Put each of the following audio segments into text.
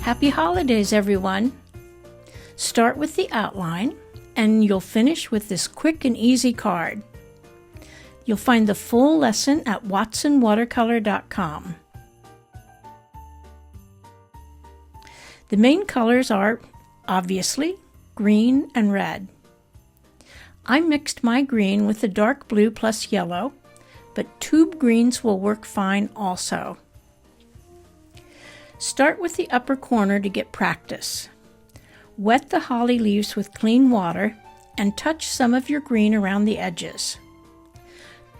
Happy holidays, everyone! Start with the outline, and you'll finish with this quick and easy card. You'll find the full lesson at watsonwatercolor.com. The main colors are, obviously, green and red. I mixed my green with the dark blue plus yellow, but tube greens will work fine also. Start with the upper corner to get practice. Wet the holly leaves with clean water and touch some of your green around the edges.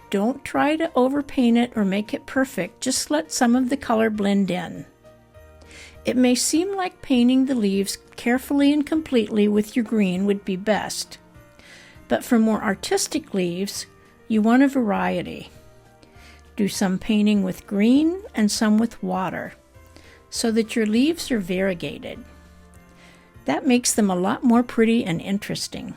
Don't try to overpaint it or make it perfect, just let some of the color blend in. It may seem like painting the leaves carefully and completely with your green would be best, but for more artistic leaves, you want a variety. Do some painting with green and some with water, so that your leaves are variegated. That makes them a lot more pretty and interesting.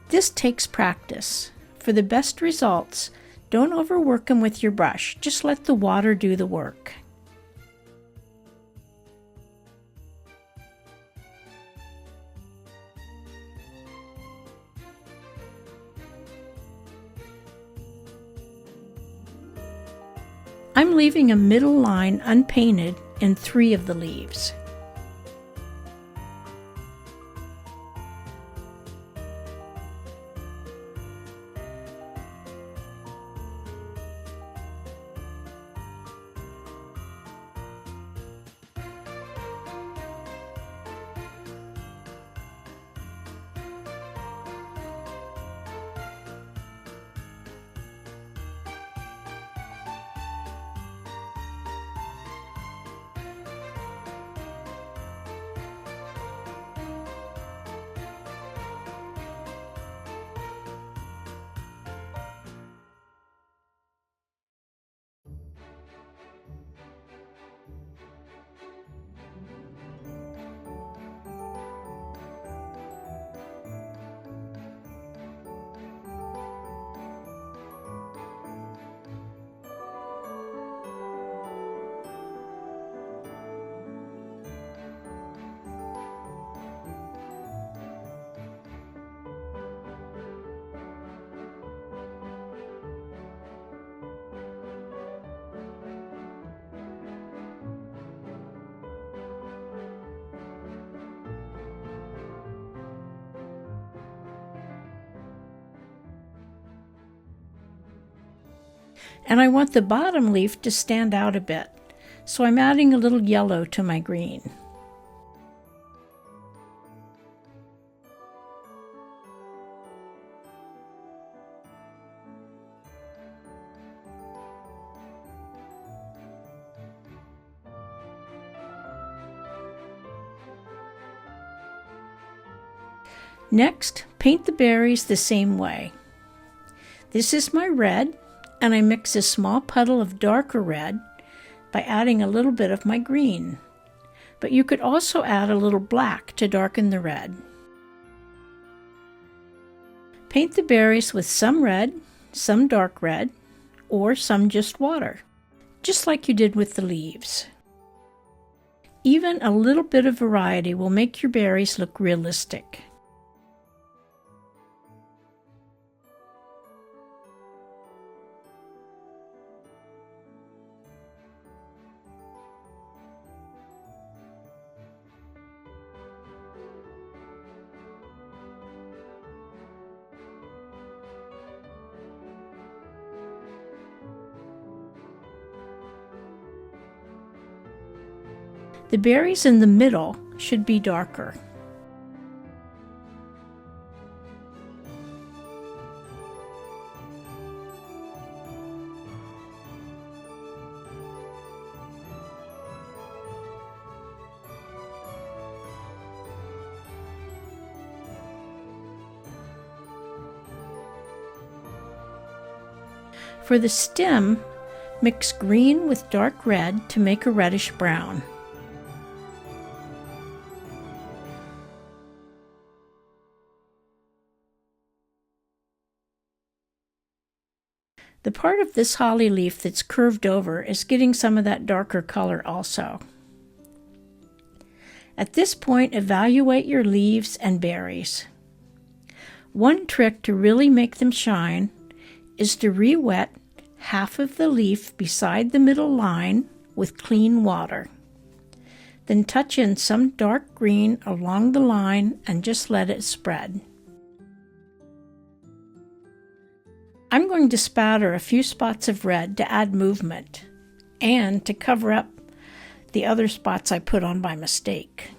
This takes practice. For the best results, don't overwork them with your brush, just let the water do the work. I'm leaving a middle line unpainted in 3 of the leaves. And I want the bottom leaf to stand out a bit, so I'm adding a little yellow to my green. Next, paint the berries the same way. This is my red, and I mix a small puddle of darker red by adding a little bit of my green. But you could also add a little black to darken the red. Paint the berries with some red, some dark red, or some just water, just like you did with the leaves. Even a little bit of variety will make your berries look realistic. The berries in the middle should be darker. For the stem, mix green with dark red to make a reddish brown. The part of this holly leaf that's curved over is getting some of that darker color also. At this point, evaluate your leaves and berries. One trick to really make them shine is to re-wet half of the leaf beside the middle line with clean water. Then touch in some dark green along the line and just let it spread. I'm going to spatter a few spots of red to add movement and to cover up the other spots I put on by mistake.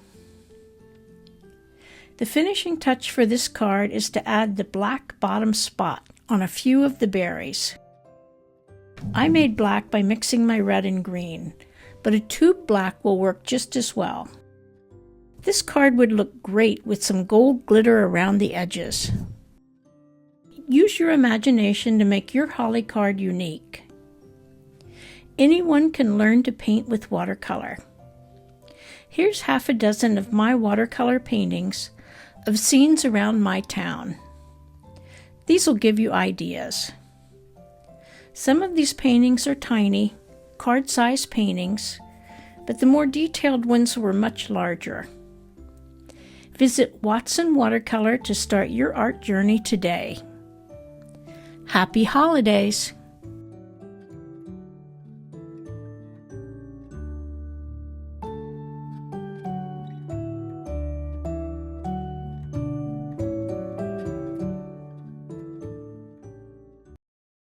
The finishing touch for this card is to add the black bottom spot on a few of the berries. I made black by mixing my red and green, but a tube black will work just as well. This card would look great with some gold glitter around the edges. Use your imagination to make your holly card unique. Anyone can learn to paint with watercolor. Here's half a dozen of my watercolor paintings of scenes around my town. These will give you ideas. Some of these paintings are tiny, card-sized paintings, but the more detailed ones were much larger. Visit Watson Watercolor to start your art journey today. Happy holidays!